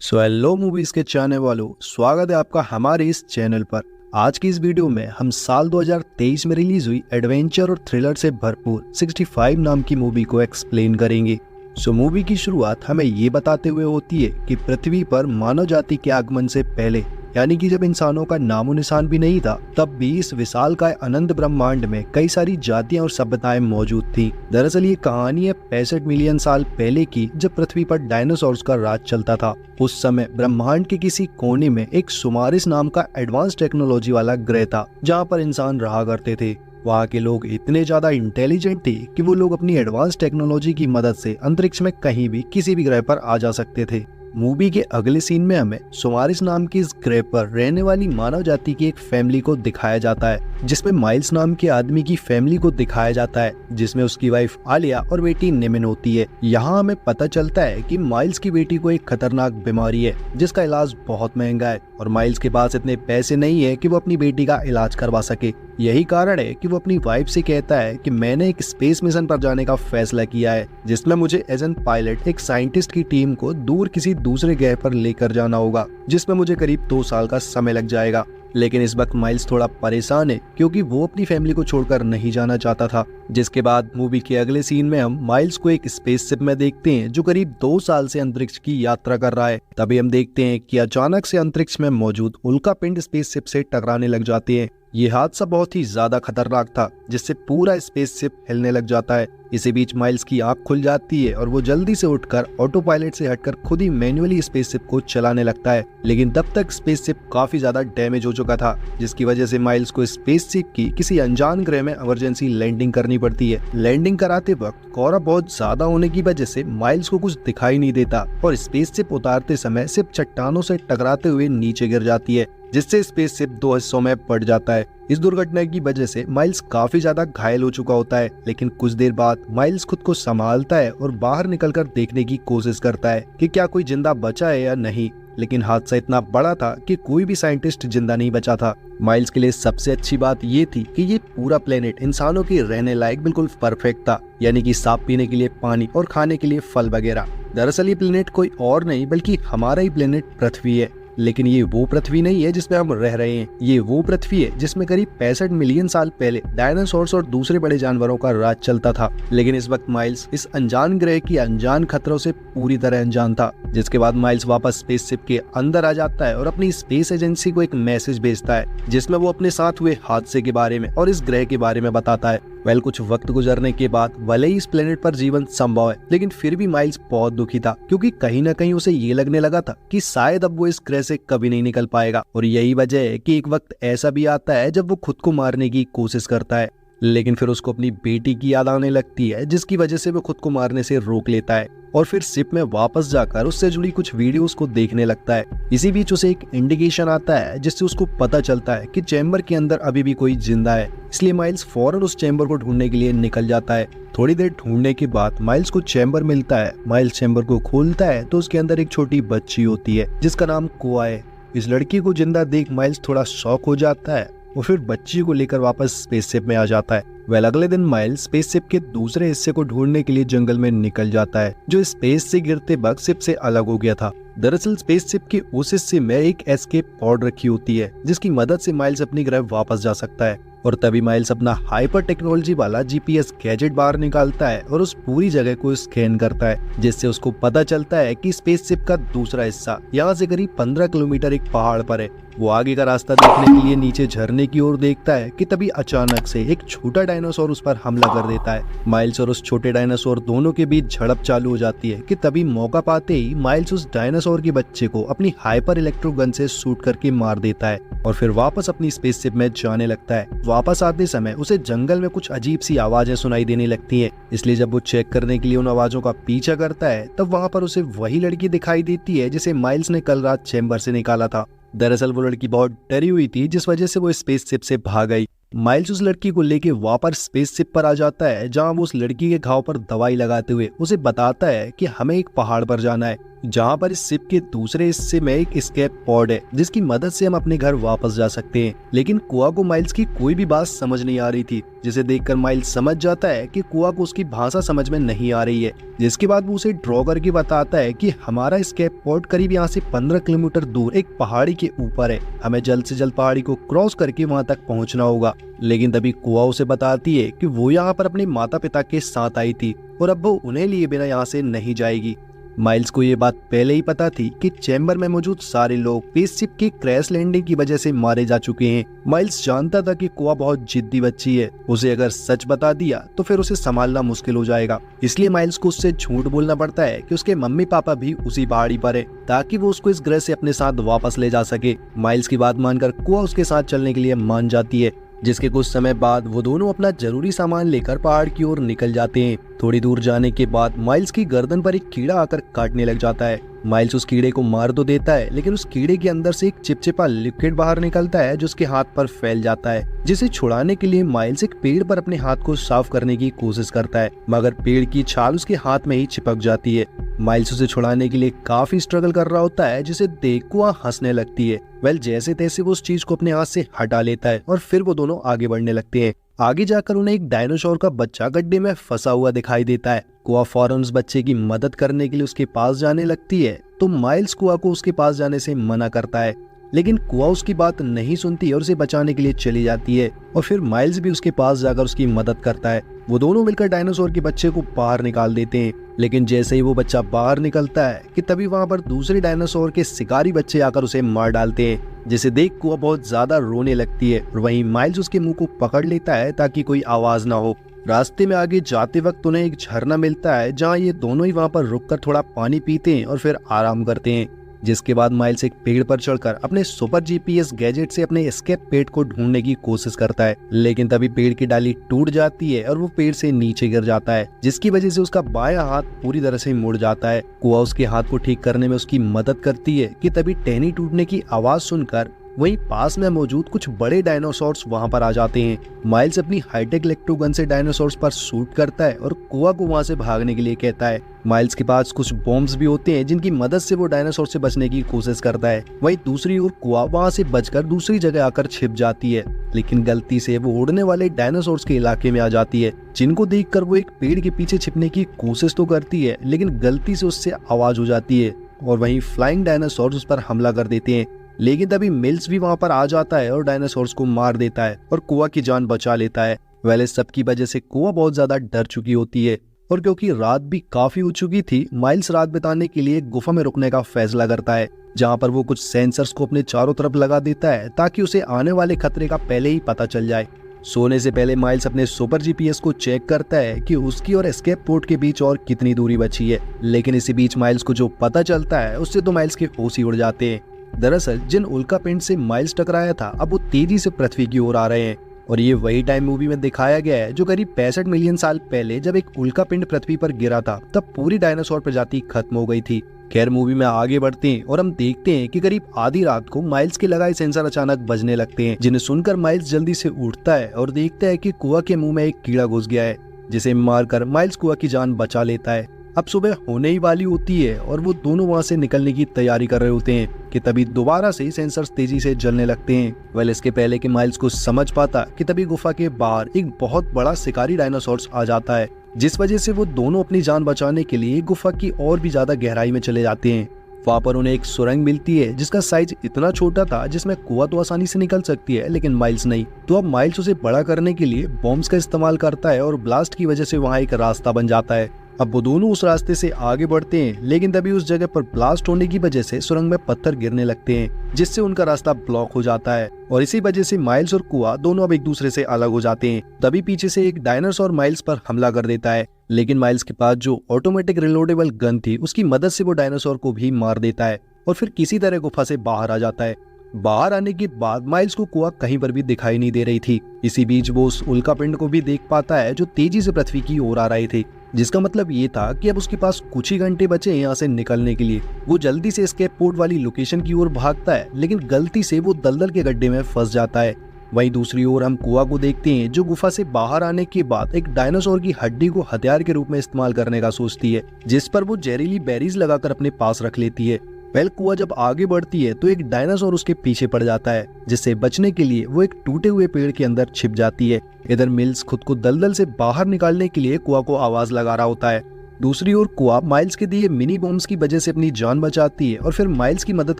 Hello movies के चाहने वालों, स्वागत है आपका हमारे इस चैनल पर। आज की इस वीडियो में हम साल 2023 में रिलीज हुई एडवेंचर और थ्रिलर से भरपूर 65 नाम की मूवी को एक्सप्लेन करेंगे। मूवी की शुरुआत हमें ये बताते हुए होती है कि पृथ्वी पर मानव जाति के आगमन से पहले, यानी कि जब इंसानों का नामो निशान भी नहीं था, तब भी इस विशालकाय अनंत ब्रह्मांड में कई सारी जातियां और सभ्यताएं मौजूद थी। दरअसल ये कहानी है 65 मिलियन साल पहले की, जब पृथ्वी पर डायनासोर्स का राज चलता था। उस समय ब्रह्मांड के किसी कोने में एक सुमारिस नाम का एडवांस टेक्नोलॉजी वाला ग्रह था, जहाँ पर इंसान रहा करते थे। वहाँ के लोग इतने ज्यादा इंटेलिजेंट थे कि वो लोग अपनी एडवांस टेक्नोलॉजी की मदद से अंतरिक्ष में कहीं भी किसी भी ग्रह पर आ जा सकते थे। मूवी के अगले सीन में हमें सुमारिस नाम की इस ग्रह पर रहने वाली मानव जाति की एक फैमिली को दिखाया जाता है, जिसमें माइल्स नाम के आदमी की फैमिली को दिखाया जाता है, जिसमें उसकी वाइफ आलिया और बेटी निमिन होती है। यहाँ हमें पता चलता है कि माइल्स की बेटी को एक खतरनाक बीमारी है, जिसका इलाज बहुत महंगा है और माइल्स के पास इतने पैसे नहीं है कि वो अपनी बेटी का इलाज करवा सके। यही कारण है कि वो अपनी वाइफ से कहता है कि मैंने एक स्पेस मिशन पर जाने का फैसला किया है, जिसमें मुझे एज एन पायलट एक साइंटिस्ट की टीम को दूर किसी दूसरे ग्रह पर लेकर जाना होगा, जिसमें मुझे करीब 2 साल का समय लग जाएगा। लेकिन इस वक्त माइल्स थोड़ा परेशान है, क्योंकि वो अपनी फैमिली को छोड़कर नहीं जाना चाहता था। जिसके बाद मूवी के अगले सीन में हम माइल्स को एक स्पेसशिप में देखते हैं, जो करीब 2 साल से अंतरिक्ष की यात्रा कर रहा है। तभी हम देखते हैं कि अचानक से अंतरिक्ष में मौजूद उल्का पिंड स्पेसशिप से टकराने लग जाते हैं। ये हादसा बहुत ही ज्यादा खतरनाक था, जिससे पूरा स्पेसशिप हिलने लग जाता है। इसी बीच माइल्स की आंख खुल जाती है और वो जल्दी से उठकर ऑटो पायलट से हटकर खुद ही मैन्युअली स्पेसशिप को चलाने लगता है। लेकिन तब तक स्पेसशिप काफी ज्यादा डैमेज हो चुका था, जिसकी वजह से माइल्स को स्पेसशिप की किसी अनजान ग्रह में इमरजेंसी लैंडिंग करनी पड़ती है। लैंडिंग कराते वक्त कोहरा बहुत ज्यादा होने की वजह से माइल्स को कुछ दिखाई नहीं देता और स्पेसशिप उतारते समय सिर्फ चट्टानों से टकराते हुए नीचे गिर जाती है, जिससे स्पेसशिप 2 हिस्सों में बढ़ जाता है। इस दुर्घटना की वजह से माइल्स काफी ज्यादा घायल हो चुका होता है, लेकिन कुछ देर बाद माइल्स खुद को संभालता है और बाहर निकलकर देखने की कोशिश करता है कि क्या कोई जिंदा बचा है या नहीं। लेकिन हादसा इतना बड़ा था कि कोई भी साइंटिस्ट जिंदा नहीं बचा था। माइल्स के लिए सबसे अच्छी बात ये थी कि ये पूरा प्लेनेट इंसानों के रहने लायक बिल्कुल परफेक्ट था, यानी कि साफ पीने के लिए पानी और खाने के लिए फल वगैरह। दरअसल ये प्लेनेट कोई और नहीं बल्कि हमारा ही प्लेनेट पृथ्वी है। लेकिन ये वो पृथ्वी नहीं है जिसमें हम रह रहे हैं। ये वो पृथ्वी है जिसमें करीब 65 मिलियन साल पहले डायनासोर्स और दूसरे बड़े जानवरों का राज चलता था। लेकिन इस वक्त माइल्स इस अनजान ग्रह की अनजान खतरों से पूरी तरह अनजान था। जिसके बाद माइल्स वापस स्पेसशिप के अंदर आ जाता है और अपनी स्पेस एजेंसी को एक मैसेज भेजता है, जिसमें वो अपने साथ हुए हादसे के बारे में और इस ग्रह के बारे में बताता है। कुछ वक्त गुजरने के बाद भले ही इस प्लेनेट पर जीवन संभव है, लेकिन फिर भी माइल्स बहुत दुखी था, क्योंकि कहीं ना कहीं उसे ये लगने लगा था कि शायद अब वो इस ग्रह से कभी नहीं निकल पाएगा। और यही वजह है कि एक वक्त ऐसा भी आता है जब वो खुद को मारने की कोशिश करता है, लेकिन फिर उसको अपनी बेटी की याद आने लगती है, जिसकी वजह से वो खुद को मारने से रोक लेता है और फिर शिप में वापस जाकर उससे जुड़ी कुछ वीडियोस को देखने लगता है। इसी बीच उसे एक इंडिकेशन आता है, जिससे उसको पता चलता है कि चैम्बर के अंदर अभी भी कोई जिंदा है। इसलिए माइल्स फौरन उस चैम्बर को ढूंढने के लिए निकल जाता है। थोड़ी देर ढूंढने के बाद माइल्स को चैम्बर मिलता है। माइल्स चैम्बर को खोलता है तो उसके अंदर एक छोटी बच्ची होती है, जिसका नाम कोआ है। इस लड़की को जिंदा देख माइल्स थोड़ा शॉक हो जाता है और फिर बच्ची को लेकर वापस स्पेसशिप में आ जाता है। अगले दिन माइल्स स्पेसशिप के दूसरे हिस्से को ढूंढने के लिए जंगल में निकल जाता है, जो स्पेस से गिरते वक्त शिप से अलग हो गया था। दरअसल स्पेसशिप के उस हिस्से में एक एस्केप पॉड रखी होती है, जिसकी मदद से माइल्स अपनी ग्रह वापस जा सकता है। और तभी माइल्स अपना हाइपर टेक्नोलॉजी वाला जीपीएस गैजेट बाहर निकालता है और उस पूरी जगह को स्कैन करता है, जिससे उसको पता चलता है कि स्पेसशिप का दूसरा हिस्सा यहाँ से करीब 15 किलोमीटर एक पहाड़ पर है। वो आगे का रास्ता देखने के लिए नीचे झरने की ओर देखता है कि तभी अचानक से एक छोटा डायनासोर उस पर हमला कर देता है। माइल्स और उस छोटे डायनासोर दोनों के बीच झड़प चालू हो जाती है कि तभी मौका पाते ही माइल्स उस डायनासोर के बच्चे को अपनी हाइपर इलेक्ट्रो गन से शूट करके मार देता है और फिर वापस अपनी स्पेसशिप में जाने लगता है। वापस आते समय उसे जंगल में कुछ अजीब सी आवाजें सुनाई देने लगती हैं, इसलिए जब वो चेक करने के लिए उन आवाजों का पीछा करता है, तब वहाँ पर उसे वही लड़की दिखाई देती है जिसे माइल्स ने कल रात चैम्बर से निकाला था। दरअसल वो लड़की बहुत डरी हुई थी, जिस वजह से वो स्पेसशिप से भाग गई। माइल्स उस लड़की को लेके वापस स्पेसशिप पर आ जाता है, जहां वो उस लड़की के घाव पर दवाई लगाते हुए उसे बताता है कि हमें एक पहाड़ पर जाना है जहाँ पर इस शिप के दूसरे हिस्से में एक एस्केप पॉड है जिसकी मदद से हम अपने घर वापस जा सकते हैं। लेकिन कुआ को माइल्स की कोई भी बात समझ नहीं आ रही थी, जिसे देखकर माइल्स समझ जाता है कि कुआ को उसकी भाषा समझ में नहीं आ रही है। जिसके बाद वो उसे ड्रॉ करके बताता है कि हमारा एस्केप पॉड करीब यहाँ से 15 किलोमीटर दूर एक पहाड़ी के ऊपर है, हमें जल्द से जल्द पहाड़ी को क्रॉस करके वहाँ तक पहुँचना होगा। लेकिन तभी कुआ उसे बताती है कि वो यहाँ पर अपने माता पिता के साथ आई थी और अब वो उन्हें लिए बिना यहाँ से नहीं जाएगी। माइल्स को ये बात पहले ही पता थी कि चैम्बर में मौजूद सारे लोग स्पेसशिप की क्रैश लैंडिंग की वजह से मारे जा चुके हैं। माइल्स जानता था कि कुआ बहुत जिद्दी बच्ची है, उसे अगर सच बता दिया तो फिर उसे संभालना मुश्किल हो जाएगा। इसलिए माइल्स को उससे झूठ बोलना पड़ता है कि उसके मम्मी पापा भी उसी पहाड़ी पर है, ताकि वो उसको इस ग्रह से अपने साथ वापस ले जा सके। माइल्स की बात मानकर कुआ उसके साथ चलने के लिए मान जाती है, जिसके कुछ समय बाद वो दोनों अपना जरूरी सामान लेकर पहाड़ की ओर निकल जाते हैं। थोड़ी दूर जाने के बाद माइल्स की गर्दन पर एक कीड़ा आकर काटने लग जाता है। माइल्स उस कीड़े को मार तो देता है, लेकिन उस कीड़े के अंदर से एक चिपचिपा लिक्विड बाहर निकलता है जो उसके हाथ पर फैल जाता है, जिसे छुड़ाने के लिए माइल्स एक पेड़ पर अपने हाथ को साफ करने की कोशिश करता है, मगर पेड़ की छाल उसके हाथ में ही चिपक जाती है। माइल्स उसे छुड़ाने के लिए काफी स्ट्रगल कर रहा होता है, जिसे देख कुआ हंसने लगती है। जैसे तैसे वो उस चीज को अपने हाथ से हटा लेता है और फिर वो दोनों आगे बढ़ने लगते हैं। आगे जाकर उन्हें एक डायनासोर का बच्चा गड्ढे में फंसा हुआ दिखाई देता है। कुआ फौरन उस बच्चे की मदद करने के लिए उसके पास जाने लगती है, तो माइल्स कुआ को उसके पास जाने से मना करता है, लेकिन कुआ उसकी बात नहीं सुनती और उसे बचाने के लिए चली जाती है और फिर माइल्स भी उसके पास जाकर उसकी मदद करता है। वो दोनों मिलकर डायनासोर के बच्चे को बाहर निकाल देते हैं, लेकिन जैसे ही वो बच्चा बाहर निकलता है कि तभी वहाँ पर दूसरे डायनासोर के शिकारी बच्चे आकर उसे मार डालते हैं, जिसे देख कुआ बहुत ज्यादा रोने लगती है और वहीं माइल्स उसके मुंह को पकड़ लेता है ताकि कोई आवाज ना हो। रास्ते में आगे जाते वक्त उन्हें एक झरना मिलता है, जहाँ ये दोनों ही वहाँ पर रुककर थोड़ा पानी पीते हैं और फिर आराम करते हैं। जिसके बाद माइल्स एक पेड़ पर चढ़कर अपने सुपर जीपीएस गैजेट से अपने एस्केप पेड़ को ढूंढने की कोशिश करता है, लेकिन तभी पेड़ की डाली टूट जाती है और वो पेड़ से नीचे गिर जाता है, जिसकी वजह से उसका बायां हाथ पूरी तरह से मुड़ जाता है। कुआ उसके हाथ को ठीक करने में उसकी मदद करती है कि तभी टहनी टूटने की आवाज सुनकर वहीं पास में मौजूद कुछ बड़े डायनासोर्स वहां पर आ जाते हैं। माइल्स अपनी हाईटेक इलेक्ट्रो गन से डायनासोर्स पर शूट करता है और कुआ को वहां से भागने के लिए कहता है। माइल्स के पास कुछ बॉम्ब्स भी होते हैं जिनकी मदद से वो डायनासोर से बचने की कोशिश करता है। वहीं दूसरी ओर कुआ वहां से बचकर दूसरी जगह आकर छिप जाती है, लेकिन गलती से वो उड़ने वाले डायनासोर्स के इलाके में आ जाती है, जिनको देखकर वो एक पेड़ के पीछे छिपने की कोशिश तो करती है, लेकिन गलती से उससे आवाज हो जाती है और वहीं फ्लाइंग डायनासोर्स उस पर हमला कर देते हैं। लेकिन तभी मिल्स भी वहां पर आ जाता है और डायनासोर्स को मार देता है और कुआ की जान बचा लेता है। इस सब की वजह से कुआ बहुत ज्यादा डर चुकी होती है और क्योंकि रात भी काफी हो चुकी थी, माइल्स रात बिताने के लिए गुफा में रुकने का फैसला करता है, जहां पर वो कुछ सेंसर्स को अपने चारों तरफ लगा देता है ताकि उसे आने वाले खतरे का पहले ही पता चल जाए। सोने से पहले माइल्स अपने सुपर जीपीएस को चेक करता है कि उसकी और एस्केप पोर्ट के बीच और कितनी दूरी बची है, लेकिन इसी बीच माइल्स को जो पता चलता है उससे तो माइल्स के होश ही उड़ जाते हैं। दरअसल जिन उल्का पिंड से माइल्स टकराया था अब वो तेजी से पृथ्वी की ओर आ रहे हैं और ये वही टाइम मूवी में दिखाया गया है जो करीब 65 मिलियन साल पहले जब एक उल्का पिंड पृथ्वी पर गिरा था, तब पूरी डायनासोर प्रजाति खत्म हो गई थी। खैर मूवी में आगे बढ़ते हैं और हम देखते हैं कि करीब आधी रात को माइल्स के लगाए सेंसर अचानक बजने लगते हैं, जिन्हें सुनकर माइल्स जल्दी से उठता है और देखता है कि कुआ के मुंह में एक कीड़ा घुस गया है, जिसे मारकर माइल्स कुआ की जान बचा लेता है। अब सुबह होने ही वाली होती है और वो दोनों वहां से निकलने की तैयारी कर रहे होते हैं कि तभी दोबारा से सेंसर्स तेजी से जलने लगते हैं। इसके पहले कि माइल्स को समझ पाता कि तभी गुफा के बाहर एक बहुत बड़ा शिकारी डायनासोर्स आ जाता है, जिस वजह से वो दोनों अपनी जान बचाने के लिए गुफा की और भी ज्यादा गहराई में चले जाते हैं। वहाँ पर उन्हें एक सुरंग मिलती है जिसका साइज इतना छोटा था जिसमें कुआ तो आसानी से निकल सकती है, लेकिन माइल्स नहीं। तो अब माइल्स उसे बड़ा करने के लिए बॉम्ब्स का इस्तेमाल करता है और ब्लास्ट की वजह से वहाँ एक रास्ता बन जाता है। अब वो दोनों उस रास्ते से आगे बढ़ते हैं, लेकिन तभी उस जगह पर ब्लास्ट होने की वजह से सुरंग में पत्थर गिरने लगते हैं, जिससे उनका रास्ता ब्लॉक हो जाता है और इसी वजह से माइल्स और कुआ दोनों अब एक दूसरे से अलग हो जाते हैं। तभी पीछे से एक डायनासोर माइल्स पर हमला कर देता है, लेकिन माइल्स के पास जो ऑटोमेटिक रिलोडेबल गन थी उसकी मदद से वो डायनासोर को भी मार देता है और फिर किसी तरह गुफा से बाहर आ जाता है। बाहर आने के बाद माइल्स को कुआ कहीं पर भी दिखाई नहीं दे रही थी। इसी बीच वो उस उल्का पिंड को भी देख पाता है जो तेजी से पृथ्वी की ओर आ रहे थे, जिसका मतलब ये था कि अब उसके पास कुछ ही घंटे बचे यहाँ से निकलने के लिए। वो जल्दी से एस्केप पोर्ट वाली लोकेशन की ओर भागता है, लेकिन गलती से वो दलदल के गड्ढे में फंस जाता है। वहीं दूसरी ओर हम कुआ को देखते हैं जो गुफा से बाहर आने के बाद एक डायनासोर की हड्डी को हथियार के रूप में इस्तेमाल करने का सोचती है, जिस पर वो जहरीली बेरीज लगाकर अपने पास रख लेती है। कुआ जब आगे बढ़ती है तो एक डायनासोर उसके पीछे पड़ जाता है, जिससे बचने के लिए वो एक टूटे हुए पेड़ के अंदर छिप जाती है। इधर मिल्स खुद को दलदल से बाहर निकालने के लिए कुआ को आवाज लगा रहा होता है। दूसरी ओर कुआ माइल्स के दिए मिनी बॉम्ब्स की वजह से अपनी जान बचाती है और फिर माइल्स की मदद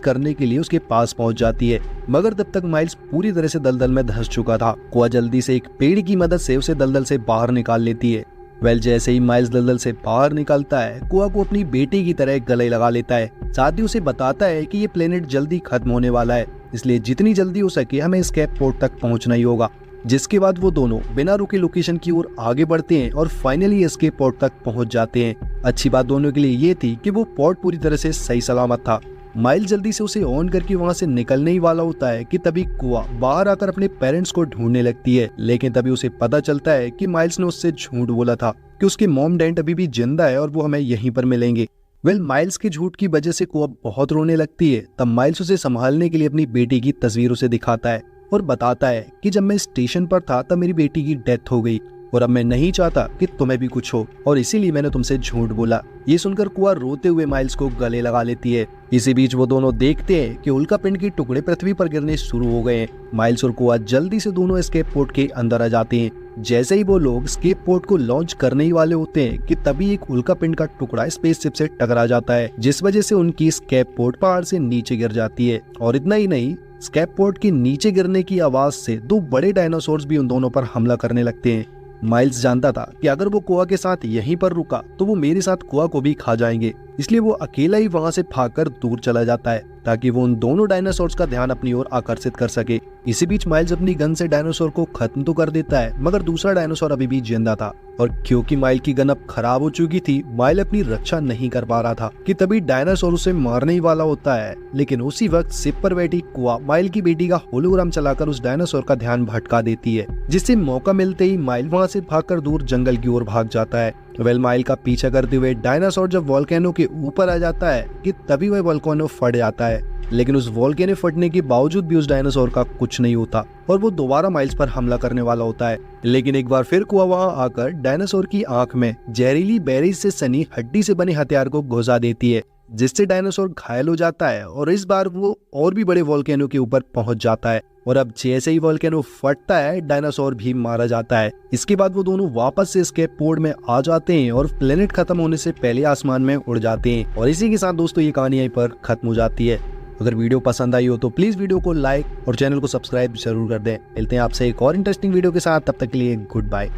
करने के लिए उसके पास पहुंच जाती है, मगर तब तक माइल्स पूरी तरह से दलदल में धंस चुका था। कुआ जल्दी से एक पेड़ की मदद से उसे दलदल से बाहर निकाल लेती है। जैसे ही माइल्स दलदल से बाहर निकलता है, कुआ को अपनी बेटी की तरह गले लगा लेता है। साथ ही उसे बताता है कि ये प्लेनेट जल्दी खत्म होने वाला है, इसलिए जितनी जल्दी हो सके हमें एस्केप पोर्ट तक पहुंचना ही होगा। जिसके बाद वो दोनों बिना रुके लोकेशन की ओर आगे बढ़ते हैं और फाइनली एस्केप पोर्ट तक पहुंच जाते हैं। अच्छी बात दोनों के लिए ये थी कि वो पोर्ट पूरी तरह से सही सलामत था। माइल्स जल्दी से उसे ऑन करके वहां से निकलने ही वाला होता है कि तभी कुआ बाहर आकर अपने पेरेंट्स को ढूंढने लगती है, लेकिन तभी उसे पता चलता है कि माइल्स ने उससे झूठ बोला था कि उसके मॉम डैड अभी भी जिंदा है और वो हमें यहीं पर मिलेंगे। माइल्स के झूठ की वजह से कुआ बहुत रोने लगती है। तब माइल्स उसे संभालने के लिए अपनी बेटी की तस्वीर उसे दिखाता है और बताता है कि जब मैं स्टेशन पर था तब मेरी बेटी की डेथ हो गई और अब मैं नहीं चाहता कि तुम्हें भी कुछ हो, और इसीलिए मैंने तुमसे झूठ बोला। ये सुनकर कुआ रोते हुए माइल्स को गले लगा लेती है। इसी बीच वो दोनों देखते हैं कि उल्कापिंड के टुकड़े पृथ्वी पर गिरने शुरू हो गए हैं। माइल्स और कुआ जल्दी से दोनों एस्केप पोर्ट के अंदर आ जाते हैं। जैसे ही वो लोग एस्केप पोर्ट को लॉन्च करने ही वाले होते हैं कि तभी एक उल्कापिंड का टुकड़ा स्पेसशिप से टकरा जाता है, जिस वजह से उनकी एस्केप पोर्ट पहाड़ से नीचे गिर जाती है। और इतना ही नहीं, एस्केप पोर्ट के नीचे गिरने की आवाज से दो बड़े डायनासोर्स भी उन दोनों पर हमला करने लगते हैं। माइल्स जानता था कि अगर वो कुआ के साथ यहीं पर रुका तो वो मेरे साथ कुआ को भी खा जाएंगे, इसलिए वो अकेला ही वहां से भागकर दूर चला जाता है ताकि वो उन दोनों डायनासोर्स का ध्यान अपनी ओर आकर्षित कर सके। इसी बीच माइल्स अपनी गन से डायनासोर को खत्म तो कर देता है, मगर दूसरा डायनासोर अभी भी जिंदा था और क्योंकि माइल की गन अब खराब हो चुकी थी, माइल अपनी रक्षा नहीं कर पा रहा था कि तभी डायनासोर उसे मारने ही वाला होता है। लेकिन उसी वक्त शिप पर बैठी कुआ माइल की बेटी का होलोग्राम चलाकर उस डायनासोर का ध्यान भटका देती है, जिससे मौका मिलते ही माइल वहां से भागकर दूर जंगल की ओर भाग जाता है। माइल का पीछा करते हुए डायनासोर जब वोल्केनो के ऊपर आ जाता है कि तभी वह वोल्केनो फट जाता है, लेकिन उस वोल्केनो फटने के बावजूद भी उस डायनासोर का कुछ नहीं होता और वो दोबारा माइल्स पर हमला करने वाला होता है। लेकिन एक बार फिर कुआ वहां आकर डायनासोर की आंख में जहरीली बेरीज से सनी हड्डी से बने हथियार को घुसा देती है, जिससे डायनासोर घायल हो जाता है और इस बार वो और भी बड़े वोल्केनो के ऊपर पहुंच जाता है। और अब जैसे ही वोल्केनो फटता है, डायनासोर भी मारा जाता है। इसके बाद वो दोनों वापस से एस्केप पोर्ट में आ जाते हैं और प्लेनेट खत्म होने से पहले आसमान में उड़ जाते हैं। और इसी के साथ दोस्तों ये कहानी यहीं पर खत्म हो जाती है। अगर वीडियो पसंद आई हो तो प्लीज वीडियो को लाइक और चैनल को सब्सक्राइब जरूर कर दें। मिलते हैं आपसे एक और इंटरेस्टिंग वीडियो के साथ, तब तक के लिए गुड बाय।